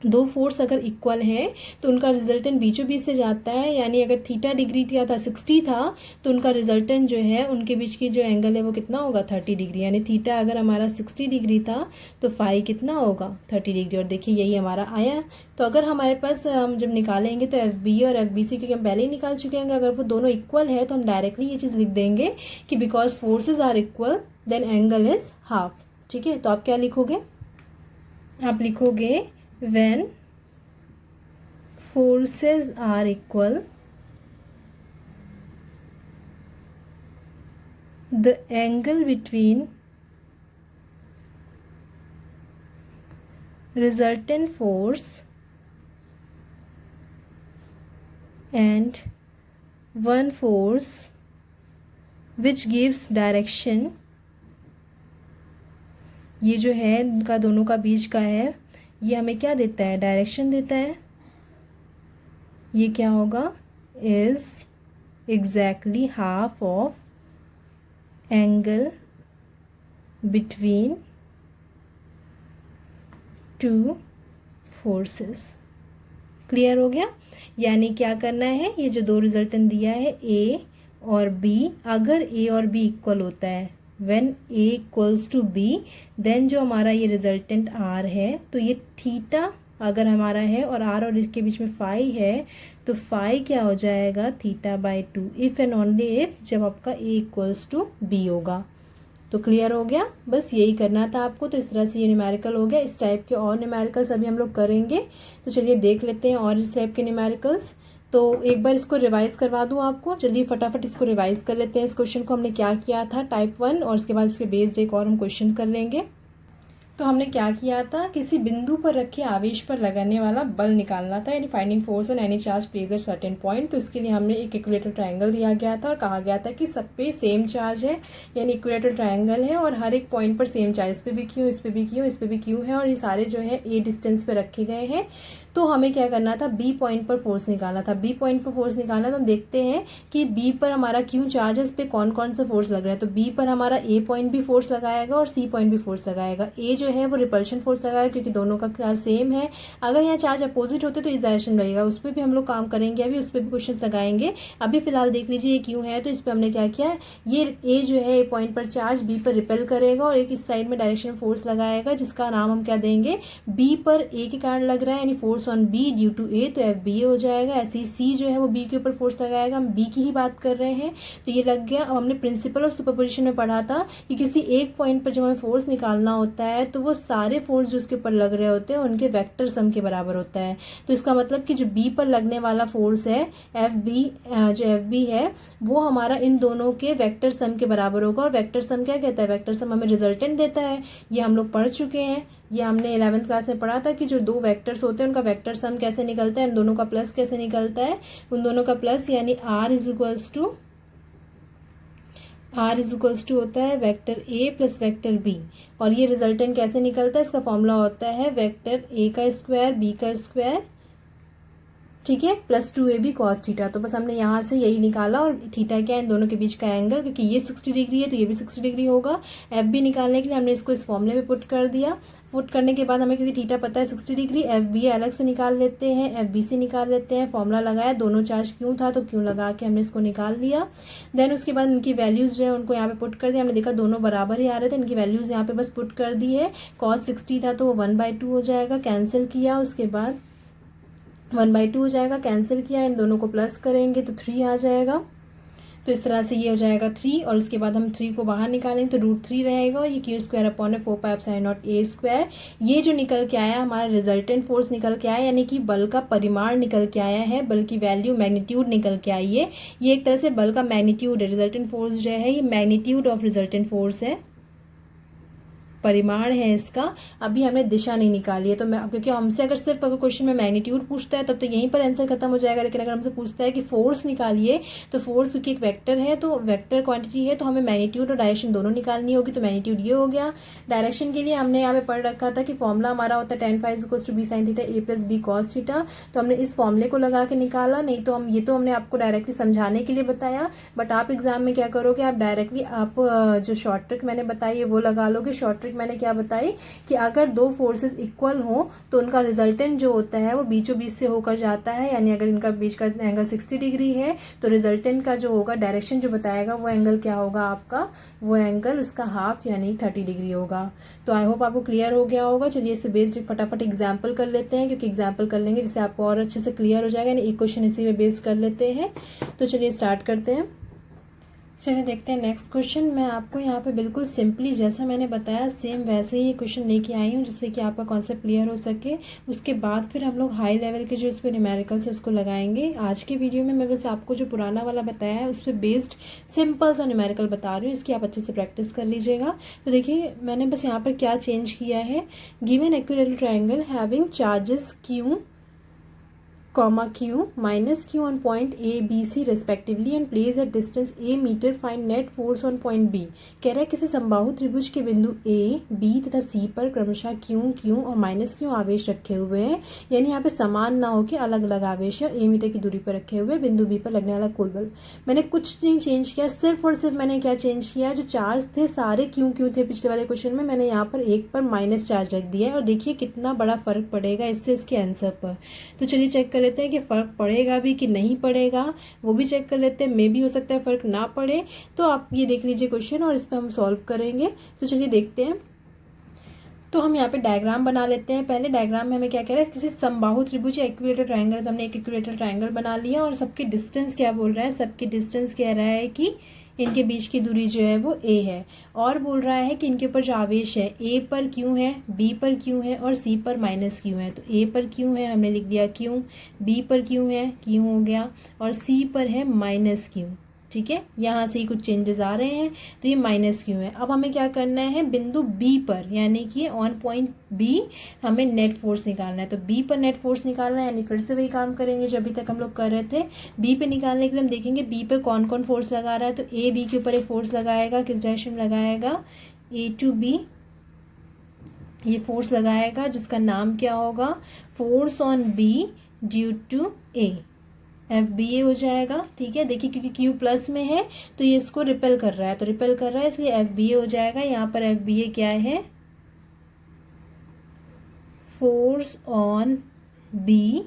दो फोर्स अगर इक्वल हैं तो उनका रिजल्टेंट बीचों बीच से जाता है, यानी अगर थीटा डिग्री था 60 था, तो उनका रिजल्टेंट जो है उनके बीच की जो एंगल है वो कितना होगा, 30 डिग्री। यानी थीटा अगर हमारा 60 डिग्री था तो फाई कितना होगा, 30 डिग्री। और देखिए यही हमारा आया। तो अगर हमारे पास हम जब निकालेंगे तो FB और FBC, क्योंकि हम पहले ही निकाल चुके हैं, अगर वो दोनों इक्वल है तो हम डायरेक्टली ये चीज़ लिख देंगे कि because forces are equal then angle is half. ठीक है, तो आप क्या लिखोगे, आप लिखोगे when forces are equal, the angle between resultant force and one force which gives direction, ये जो है इनका दोनों का बीच का है, ये हमें क्या देता है, डायरेक्शन देता है। ये क्या होगा, is exactly half of angle between two forces. Clear हो गया। यानी क्या करना है, ये जो दो रिजल्टेंट दिया है A और B, अगर A और B इक्वल होता है, when A equals to B, then जो हमारा ये रिजल्टेंट R है, तो ये थीटा अगर हमारा है और R और इसके बीच में फाई है, तो फाई क्या हो जाएगा, θ/2, इफ़ एंड ओनली इफ जब आपका A इक्वल्स टू B होगा। तो क्लियर हो गया, बस यही करना था आपको। तो इस तरह से ये न्यूमेरिकल हो गया। इस टाइप के और न्यूमेरिकल्स अभी हम लोग करेंगे, तो चलिए देख लेते हैं और इस टाइप के न्यूमेरिकल्स। तो एक बार इसको रिवाइज करवा दूं आपको, जल्दी फटाफट इसको रिवाइज कर लेते हैं। इस क्वेश्चन को हमने क्या किया था, टाइप 1, और उसके बाद इसके बेस्ड एक और हम क्वेश्चन कर लेंगे। तो हमने क्या किया था, किसी बिंदु पर रखे आवेश पर लगने वाला बल निकालना था, यानी finding force on any charge place at certain point. तो इसके लिए हमने एक इक्विलेटरल ट्रायंगल दिया गया था और कहा गया था कि सब पे सेम चार्ज है, यानी इक्विलेटरल ट्रायंगल है और हर एक पॉइंट पर सेम चार्ज, इस पे भी क्यू, इस पे भी क्यू, इस पे भी क्यू है, और ये सारे जो है A डिस्टेंस पे रखे गए हैं। तो हमें क्या करना था, B पॉइंट पर फोर्स निकालना था। B पॉइंट पर फोर्स निकालना, तो हम देखते हैं कि B पर हमारा क्यू चार्ज है, इस पर कौन कौन सा फोर्स लग रहा है। तो B पर हमारा A पॉइंट भी फोर्स लगाएगा और C पॉइंट भी फोर्स लगाएगा। A जो है वो रिपल्शन फोर्स लगाएगा क्योंकि दोनों का चार्ज सेम है। अगर यहाँ चार्ज अपोजिट होते तो इस डायरेक्शन लगेगा, उस पर भी हम लोग काम करेंगे, अभी उस पर भी क्वेश्चन लगाएंगे। अभी फिलहाल देख लीजिए ये क्यू है, तो इस पर हमने क्या किया, ये A जो है A पॉइंट पर चार्ज B पर रिपेल करेगा और एक इस साइड में डायरेक्शन फोर्स लगाएगा, जिसका नाम हम क्या देंगे, B पर A के कारण लग रहा है, यानी force on B due to A, तो FBA हो जाएगा। ऐसे ही C जो है वो B के ऊपर फोर्स लगाएगा, हम B की ही बात कर रहे हैं, तो ये लग गया। अब हमने प्रिंसिपल ऑफ सुपरपोजिशन में पढ़ा था कि किसी एक पॉइंट पर जब हमें फोर्स निकालना होता है तो वो सारे फोर्स जो उसके ऊपर लग रहे होते हैं उनके वेक्टर सम के बराबर होता है। तो इसका मतलब कि जो B पर लगने वाला फोर्स है FB, जो FB है वो हमारा इन दोनों के वेक्टर सम के बराबर होगा। और वेक्टर सम क्या कहता है, वेक्टर सम हमें रिजल्टेंट देता है, ये हम लोग पढ़ चुके हैं। ये हमने 11th क्लास में पढ़ा था कि जो दो वेक्टर्स होते हैं उनका वेक्टर सम कैसे निकलता है, उन दोनों का प्लस कैसे निकलता है, उन दोनों का प्लस यानी R इज इक्वल्स टू होता है vector A plus vector B। और ये रिजल्टेंट कैसे निकलता है, इसका फॉर्मूला होता है वेक्टर A का स्क्वायर B का स्क्वायर ठीक है, +2ab cos थीटा। तो बस हमने यहाँ से यही निकाला, और थीटा क्या है इन दोनों के बीच का एंगल, क्योंकि ये 60 डिग्री है तो ये भी 60 डिग्री होगा। एफ बी निकालने के लिए हमने इसको इस फॉर्मूले में पुट कर दिया। पुट करने के बाद हमें, क्योंकि थीटा पता है 60 डिग्री, एफ बी अलग से निकाल लेते हैं, एफ बी सी निकाल लेते हैं। फॉर्मूला लगाया, दोनों चार्ज क्यों था तो क्यों लगा के हमने इसको निकाल लिया। देन उसके बाद इनकी वैल्यूज जो है उनको यहाँ पे पुट कर दिया। हमने देखा दोनों बराबर ही आ रहे थे, इनकी वैल्यूज यहाँ पे बस पुट कर दी है। cos 60 था तो वो 1/2 हो जाएगा, कैंसिल किया, उसके बाद 1/2 हो जाएगा, कैंसिल किया, इन दोनों को प्लस करेंगे तो 3 आ जाएगा। तो इस तरह से ये हो जाएगा 3, और उसके बाद हम 3 को बाहर निकालेंगे तो √3 रहेगा, और ये Q²/4πε0a²। ये जो निकल के आया हमारा रिजल्टेंट फोर्स निकल के आया, यानी कि बल का परिमाण निकल के आया है, बल की वैल्यू मैग्नीट्यूड निकल के आई है। ये एक तरह से बल का मैग्नीट्यूड है। रिजल्टेंट फोर्स जो है ये मैग्नीट्यूड ऑफ रिजल्टेंट फोर्स है, परिमाण है इसका। अभी हमने दिशा नहीं निकाली है, तो मैं, क्योंकि हमसे अगर सिर्फ अगर क्वेश्चन में मैग्नीट्यूड पूछता है तब तो यहीं पर आंसर खत्म हो जाएगा, लेकिन अगर हमसे पूछता है कि फोर्स निकालिए, तो फोर्स क्योंकि एक वेक्टर है, तो वेक्टर क्वांटिटी है, तो हमें मैग्नीट्यूड और डायरेक्शन दोनों निकालनी होगी। तो मैग्नीट्यूड ये हो गया। डायरेक्शन के लिए हमने यहाँ पे पढ़ रखा था कि फॉर्मूला हमारा होता है tan phi = b sin theta a + b cos theta. तो हमने इस फॉर्मूले को लगा के निकाला, नहीं तो हम, ये तो हमने आपको डायरेक्टली समझाने के लिए बताया, बट आप एग्जाम में क्या करोगे, आप डायरेक्टली आप जो शॉर्ट ट्रिक मैंने बताई है वो लगा लोगे। शॉर्ट ट्रिक मैंने क्या बताई कि अगर दो फोर्सेस इक्वल हो तो उनका रिजल्टेंट जो होता है वो बीचों बीच से होकर जाता है, यानी अगर इनका बीच का एंगल 60 डिग्री है तो रिजल्टेंट का जो होगा, डायरेक्शन जो बताएगा वो एंगल क्या होगा आपका, वो एंगल उसका हाफ यानी 30 डिग्री होगा। तो आई होप आपको क्लियर हो गया होगा। चलिए इस पे बेस्ड फटाफट एग्जाम्पल कर लेते हैं, क्योंकि एग्जाम्पल कर लेंगे जिससे आपको और अच्छे से क्लियर हो जाएगा, यानी एक क्वेश्चन इसी पे बेस्ड कर लेते हैं। तो चलिए स्टार्ट करते हैं। चलिए देखते हैं नेक्स्ट क्वेश्चन। मैं आपको यहाँ पे बिल्कुल सिंपली जैसा मैंने बताया सेम वैसे ही ये क्वेश्चन लेके आई हूँ, जिससे कि आपका कॉन्सेप्ट क्लियर हो सके। उसके बाद फिर हम लोग हाई लेवल के जो इस पर न्यूमेरिकल्स है उसको लगाएंगे। आज के वीडियो में मैं बस आपको जो पुराना वाला बताया है उस पर बेस्ड सिंपल सा न्यूमेरिकल बता रही हूँ, इसकी आप अच्छे से प्रैक्टिस कर लीजिएगा। तो देखिए मैंने बस यहाँ पर क्या चेंज किया है। Given equilateral triangle having charges Q, Q minus Q on point A, B, C respectively and place at distance A meter, find net force on point B। कह रहा है किसी समबाहु त्रिभुज के बिंदु A, B तथा C पर क्रमशः Q और -Q आवेश रखे हुए हैं, यानी यहाँ पे समान ना हो के अलग अलग आवेश है, A मीटर की दूरी पर रखे हुए बिंदु B पर लगने वाला कुल बल। मैंने कुछ नहीं चेंज किया, सिर्फ और सिर्फ मैंने क्या चेंज किया, जो चार्ज थे सारे Q थे पिछले वाले क्वेश्चन में, मैंने यहाँ पर एक पर माइनस चार्ज रख दिया है, और देखिए कितना बड़ा फर्क पड़ेगा इससे इसके आंसर पर। तो चलिए चेक लेते हैं कि फ़र्क पड़ेगा भी कि नहीं पड़ेगा, वो भी चेक कर लेते हैं। मे भी हो सकता है फ़र्क ना पड़े, तो आप ये देख लीजिए क्वेश्चन और इस पर हम सॉल्व करेंगे। तो चलिए देखते हैं। तो हम यहाँ पे डायग्राम बना लेते हैं। पहले डायग्राम में हमें क्या कह रहा है, किसी समबाहु त्रिभुज या इक्विलेटरल ट्रायंगल है, तो हमने एक इक्विलेटरल ट्रायंगल बना लिया, और सबकी डिस्टेंस क्या बोल रहा है, सबकी डिस्टेंस कह रहा है कि इनके बीच की दूरी जो है वो a है, और बोल रहा है कि इनके ऊपर जो आवेश है a पर q है, b पर q है और c पर -q है। तो a पर q है, हमने लिख दिया q, b पर q है, q हो गया, और c पर है -q। ठीक है, यहाँ से ही कुछ चेंजेस आ रहे हैं, तो ये -q है। अब हमें क्या करना है, बिंदु B पर यानी कि ऑन पॉइंट B हमें नेट फोर्स निकालना है। तो B पर नेट फोर्स निकालना है, यानी फिर से वही काम करेंगे जो अभी तक हम लोग कर रहे थे। B पे निकालने के लिए हम देखेंगे B पर कौन कौन फोर्स लगा रहा है। तो A B के ऊपर एक फोर्स लगाएगा, किस डायरेक्शन में लगाएगा, A to B ये फोर्स लगाएगा, जिसका नाम क्या होगा, force on B due to A, FBA हो जाएगा। ठीक है, देखिए क्योंकि Q प्लस में है तो ये इसको रिपेल कर रहा है, तो रिपेल कर रहा है इसलिए FBA हो जाएगा। यहाँ पर FBA क्या है, force on B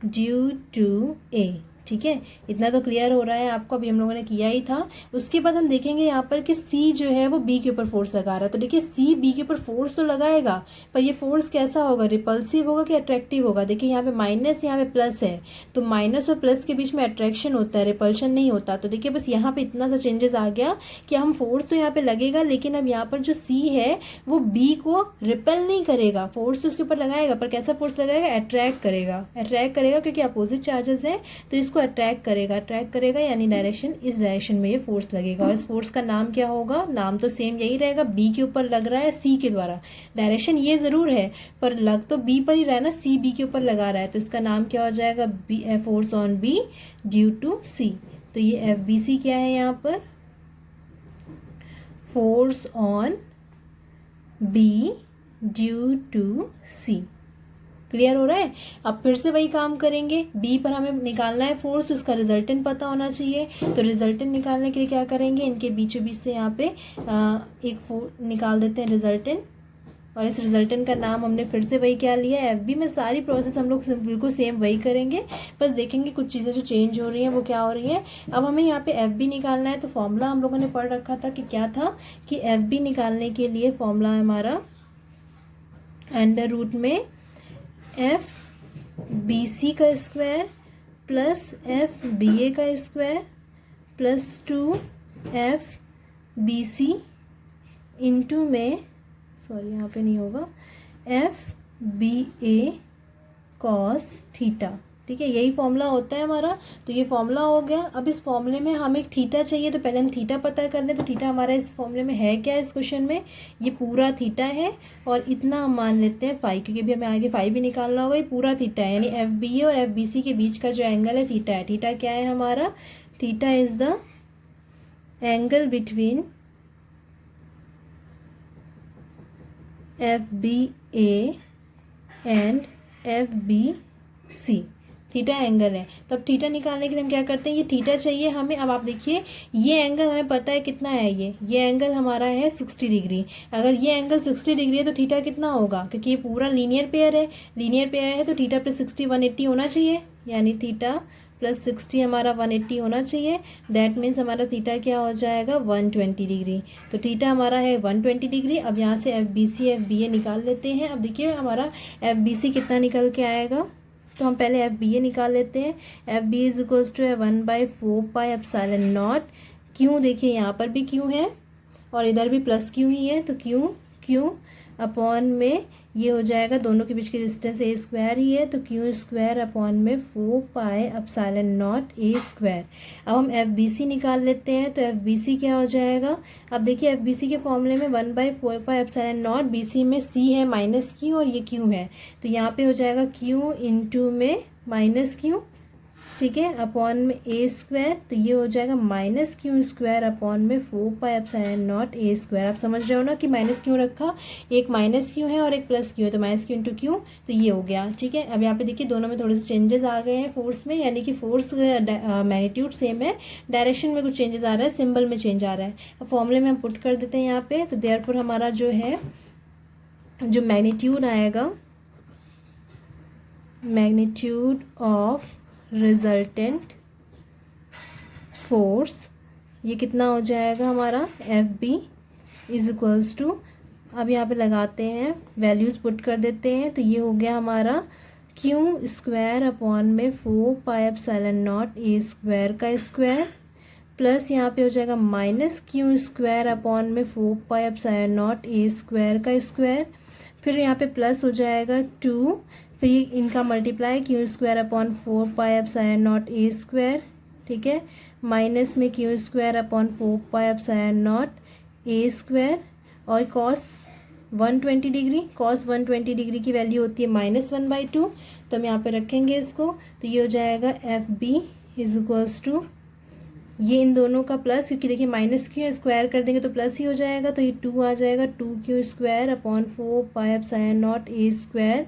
due to A। ठीक है, इतना तो क्लियर हो रहा है आपको, अभी हम लोगों ने किया ही था। उसके बाद हम देखेंगे यहाँ पर कि C जो है वो B के ऊपर फोर्स लगा रहा है। तो देखिए C B के ऊपर फोर्स तो लगाएगा, पर ये फोर्स कैसा होगा, रिपल्सिव होगा कि अट्रैक्टिव होगा। देखिए यहाँ पे माइनस, यहाँ पे प्लस है, तो माइनस और प्लस के बीच में अट्रैक्शन होता है, रिपल्शन नहीं होता। तो देखिए बस यहाँ पे इतना सा चेंजेस आ गया कि हम फोर्स तो यहाँ पे लगेगा, लेकिन अब यहाँ पर जो C है वो B को रिपेल नहीं करेगा, फोर्स तो उसके ऊपर लगाएगा, पर कैसा फोर्स लगाएगा, अट्रैक्ट करेगा। अट्रैक्ट करेगा क्योंकि अपोजिट चार्जेस है, तो इसको अट्रैक्ट करेगा, यानी डायरेक्शन, इस डायरेक्शन में ये फोर्स लगेगा। और इस फोर्स का नाम क्या होगा, नाम तो सेम यही रहेगा, B के ऊपर लग रहा है C के द्वारा। डायरेक्शन ये जरूर है पर लग तो B पर ही रहा है ना, C B के ऊपर लगा रहा है, तो इसका नाम क्या हो जाएगा, force on B due to C। तो ये FBC क्या है यहाँ पर, force on B due to C। Clear हो रहा है। अब फिर से वही काम करेंगे, बी पर हमें निकालना है फोर्स, तो इसका रिजल्टेंट पता होना चाहिए। तो रिजल्टेंट निकालने के लिए क्या करेंगे, इनके बीचों बीच से यहाँ पे एक फोर्स निकाल देते हैं रिजल्टेंट, और इस रिजल्टेंट का नाम हमने फिर से वही क्या लिया है, एफ बी। में सारी प्रोसेस हम लोग बिल्कुल सेम वही करेंगे, बस देखेंगे कुछ चीज़ें जो चेंज हो रही हैं वो क्या हो रही है। अब हमें यहाँ पे एफ बी निकालना है, तो फॉर्मूला हम लोगों ने पढ़ रखा था कि क्या था, कि एफ बी निकालने के लिए फॉर्मूला है हमारा अंडर रूट में एफ बी सी का square plus F B A का square plus 2 F B C into में, सॉरी यहाँ पे नहीं होगा, F B A cos theta. ठीक है, यही फॉर्मूला होता है हमारा। तो ये फॉर्मूला हो गया। अब इस फॉर्मूले में हमें थीटा चाहिए, तो पहले हम थीटा पता कर लें। तो थीटा हमारा इस फॉर्मूले में है क्या, इस क्वेश्चन में ये पूरा थीटा है, और इतना हम मान लेते हैं फाई, क्योंकि अभी हमें आगे फाई भी निकालना होगा। ये पूरा थीटा है, यानी एफ बी ए और एफ बी सी के बीच का जो एंगल है थीटा है। थीटा क्या है हमारा, theta is the angle between F B A and F B C. Theta angle है। तो अब थीटा निकालने के लिए हम क्या करते हैं, ये थीटा चाहिए हमें। अब आप देखिए, ये एंगल हमें पता है कितना है, ये एंगल हमारा है 60 डिग्री। अगर ये एंगल 60 डिग्री है तो थीटा कितना होगा, क्योंकि ये पूरा लीनियर पेयर है। लीनियर पेयर है तो थीटा प्लस 60 180 होना चाहिए, यानी थीटा प्लस 60 हमारा 180 होना चाहिए। दैट मीन्स हमारा थीटा क्या हो जाएगा, 120 डिग्री। तो थीटा हमारा है 120 डिग्री। अब यहाँ से F B C F B A निकाल लेते हैं। अब देखिए हमारा एफ बी सी कितना निकल के आएगा, तो हम पहले एफ बी ए निकाल लेते हैं। F B is equals to है 1/4 पाई एप्सिलॉन नॉट। क्यों, देखिए यहाँ पर भी क्यों है और इधर भी प्लस क्यों ही है, तो क्यों अपॉन में ये हो जाएगा, दोनों के बीच की डिस्टेंस ए स्क्वायर ही है, तो क्यू स्क्वायर अपॉन में 4 पाई एप्सिलॉन नॉट ए स्क्वायर। अब हम एफ बी सी निकाल लेते हैं। तो एफ बी सी क्या हो जाएगा, अब देखिए एफ बी सी के फॉर्मूले में 1/4 pi epsilon naught, B C में सी है माइनस क्यू और ये क्यू है, तो यहाँ पे हो जाएगा क्यू इंटू में माइनस क्यू, ठीक है, अपॉन में ए स्क्वायर। तो ये हो जाएगा माइनस क्यू स्क्वायर अपॉन में 4 पाई एप्सिलॉन नॉट ए स्क्वायर। आप समझ रहे हो ना कि माइनस क्यों रखा, एक माइनस क्यू है और एक प्लस क्यू है, तो माइनस क्यू इंटू क्यू, तो ये हो गया। ठीक है, अब यहाँ पे देखिए दोनों में थोड़े से चेंजेस आ गए हैं फोर्स में, यानी कि फोर्स मैग्नीट्यूड सेम है, डायरेक्शन में कुछ चेंजेस आ रहा है, सिंबल में चेंज आ रहा है। अब फॉर्मूले में हम पुट कर देते हैं यहाँ पे। तो देयरफॉर हमारा जो है, जो मैग्नीट्यूड आएगा, मैग्नीट्यूड ऑफ रिजल्टेंट फोर्स, ये कितना हो जाएगा हमारा, F B is equals to, अब यहाँ पे लगाते हैं वैल्यूज़ पुट कर देते हैं। तो ये हो गया हमारा क्यू स्क्वायर अपॉन में 4 पाई एप्सिलॉन नॉट ए स्क्वायर का स्क्वायर, प्लस यहाँ पे हो जाएगा माइनस क्यू स्क्वायर अपॉन में 4 पाई एप्सिलॉन नॉट ए स्क्वायर का स्क्वायर, फिर यहाँ पे प्लस हो जाएगा 2, फिर ये इनका multiply Q square upon 4 pi epsilon not a square, ठीक है, माइनस में Q square upon 4 pi epsilon not a square, और कॉस 120 डिग्री, कॉस 120 डिग्री की वैल्यू होती है -1/2, तो हम यहाँ पे रखेंगे इसको। तो ये हो जाएगा F B is equals to, ये इन दोनों का प्लस, क्योंकि देखिए माइनस क्यू स्क्वायर कर देंगे तो प्लस ही हो जाएगा, तो ये 2 आ जाएगा, 2 square upon 4 pi epsilon not a square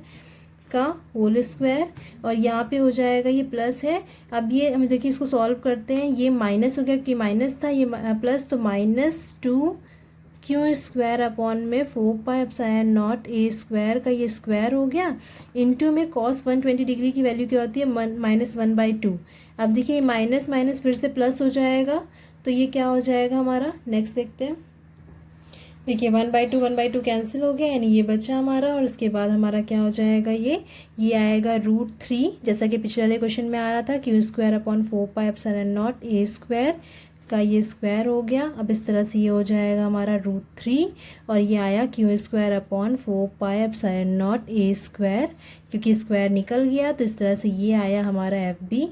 का होल स्क्वायर, और यहाँ पे हो जाएगा ये प्लस है। अब ये हम देखिए इसको सॉल्व करते हैं, ये माइनस हो गया कि माइनस था, ये प्लस, तो -2 क्यू स्क्वायर अपॉन में 4 पाई एप्सिलॉन नॉट ए स्क्वायर का ये स्क्वायर हो गया, इनटू में कॉस 120 डिग्री की वैल्यू क्या होती है, -1/2। अब देखिए माइनस माइनस फिर से प्लस हो जाएगा, तो ये क्या हो जाएगा हमारा, नेक्स्ट देखते हैं। देखिए 1/2 कैंसिल हो गया, यानी ये बचा हमारा, और उसके बाद हमारा क्या हो जाएगा, ये आएगा √3, जैसा कि पिछले वाले क्वेश्चन में आ रहा था, Q square upon 4 pi epsilon not a square का ये स्क्वायर हो गया। अब इस तरह से ये हो जाएगा हमारा √3, और ये आया Q square upon 4 pi epsilon not a square, क्योंकि स्क्वायर निकल गया, तो इस तरह से ये आया हमारा एफ बी,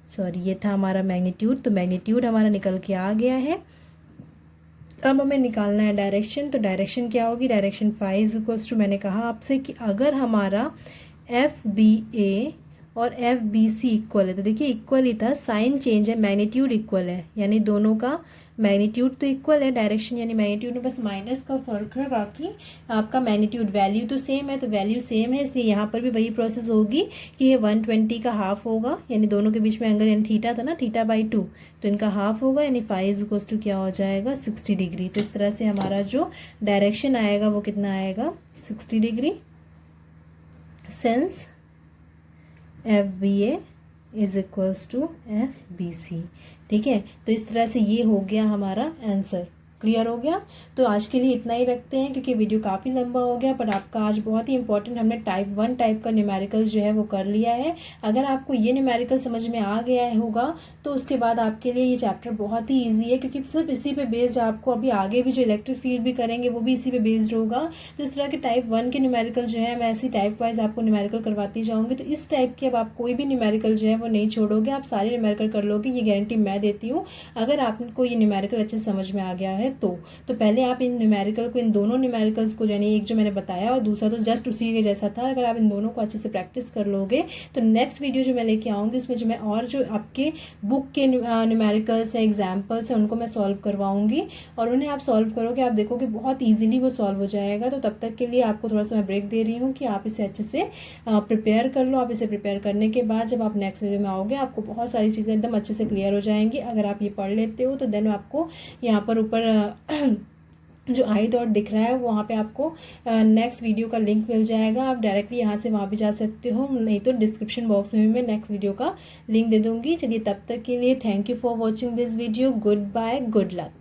सॉरी ये था हमारा मैग्नीट्यूड, तो मैग्नीट्यूड हमारा निकल के आ गया है। अब हमें निकालना है डायरेक्शन, तो डायरेक्शन क्या होगी, direction phi is equals to, मैंने कहा आपसे कि अगर हमारा एफ बी ए और एफ बी सी इक्वल है, तो देखिए इक्वल ही था, साइन चेंज है, मैग्नीट्यूड इक्वल है, यानी दोनों का मैग्नीट्यूड तो इक्वल है, डायरेक्शन यानी मैग्नीट्यूड में बस माइनस का फर्क है, बाकी आपका मैग्नीट्यूड वैल्यू तो सेम है, तो वैल्यू सेम है, इसलिए यहाँ पर भी वही प्रोसेस होगी कि ये 120 का हाफ होगा, यानी दोनों के बीच में एंगल यानी थीटा था ना, θ/2, तो इनका हाफ होगा, यानी फाई इज इक्वल्स टू क्या हो जाएगा 60 डिग्री। तो इस तरह से हमारा जो डायरेक्शन आएगा वो कितना आएगा 60 degree, since FBA is equals to FBC। ठीक है, तो इस तरह से ये हो गया हमारा आंसर। क्लियर हो गया। तो आज के लिए इतना ही रखते हैं, क्योंकि वीडियो काफ़ी लंबा हो गया, पर आपका आज बहुत ही इंपॉर्टेंट हमने टाइप 1 टाइप का न्यूमेरिकल जो है वो कर लिया है। अगर आपको ये न्यूमेरिकल समझ में आ गया होगा तो उसके बाद आपके लिए ये चैप्टर बहुत ही ईजी है, क्योंकि सिर्फ इसी पे बेस्ड आपको अभी आगे भी जो इलेक्ट्रिक फील्ड भी करेंगे वो भी इसी पे बेस्ड होगा। तो इस तरह के टाइप 1 के न्यूमेरिकल जो है मैं ऐसी टाइप वाइज आपको न्यूमेरिकल करवाती जाऊँगी। तो इस टाइप के अब आप कोई भी न्यूमेरिकल जो है वो नहीं छोड़ोगे, आप सारे न्यूमेरिकल कर लोगे, ये गारंटी मैं देती हूँ। अगर आपको ये न्यूमेरिकल अच्छे समझ में आ गया है तो पहले आप इन न्यूमेरिकल को, इन दोनों न्यूमेरिकल्स को, यानी एक जो मैंने बताया और दूसरा तो जस्ट उसी के जैसा था, अगर आप इन दोनों को अच्छे से प्रैक्टिस कर लोगे तो नेक्स्ट वीडियो जो मैं लेके आऊँगी उसमें जो मैं और जो आपके बुक के न्यूमेरिकल्स हैं, एग्जाम्पल्स हैं, उनको मैं सॉल्व करवाऊँगी और उन्हें आप सॉल्व करोगे, आप देखोगे बहुत ईजिली वो सॉल्व हो जाएगा। तो तब तक के लिए आपको थोड़ा सा मैं ब्रेक दे रही हूँ कि आप इसे अच्छे से प्रिपेयर कर लो। आप इसे प्रिपेयर करने के बाद जब आप नेक्स्ट वीडियो में आओगे आपको बहुत सारी चीज़ें एकदम अच्छे से क्लियर हो जाएंगी। अगर आप ये पढ़ लेते हो तो देन आपको यहाँ पर ऊपर जो आई डॉट दिख रहा है वहाँ पे आपको नेक्स्ट वीडियो का लिंक मिल जाएगा, आप डायरेक्टली यहाँ से वहाँ भी जा सकते हो, नहीं तो डिस्क्रिप्शन बॉक्स में भी मैं नेक्स्ट वीडियो का लिंक दे दूँगी। चलिए तब तक के लिए thank you for watching this video, good bye, good luck.